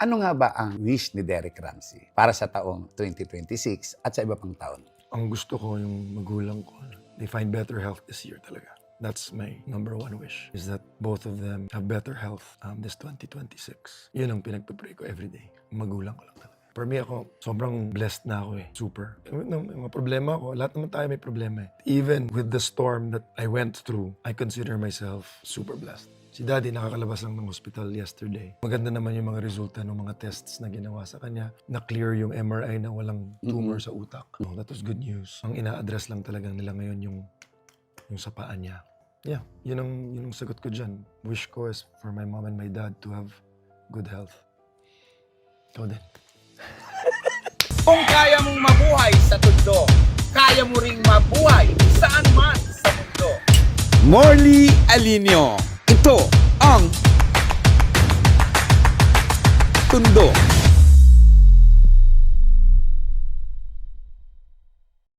Ano nga ba ang wish ni Derek Ramsey para sa taong 2026 at sa iba pang taon? Ang gusto ko yung magulang ko, they find better health this year talaga. That's my number one wish, is that both of them have better health this 2026. Yun ang pinagpipray ko everyday. Magulang ko lang talaga. For me, ako, sobrang blessed na ako eh. Super. Yung mga problema ko, lahat naman tayo may problema eh. Even with the storm that I went through, I consider myself super blessed. Si Daddy nakakalabas lang ng hospital yesterday. Maganda naman yung mga resulta ng mga tests na ginawa sa kanya. Na-clear yung MRI na walang tumor sa utak. Oh, that was good news. Ang ina-address lang talagang nila ngayon yung sa paan niya. Yeah, yun ang sagot ko dyan. Wish ko is for my mom and my dad to have good health. Ikaw din. Kung kaya mong mabuhay sa tundo, kaya mo ring mabuhay saan man sa mundo. Morley Alinio. Ito ang Tundo.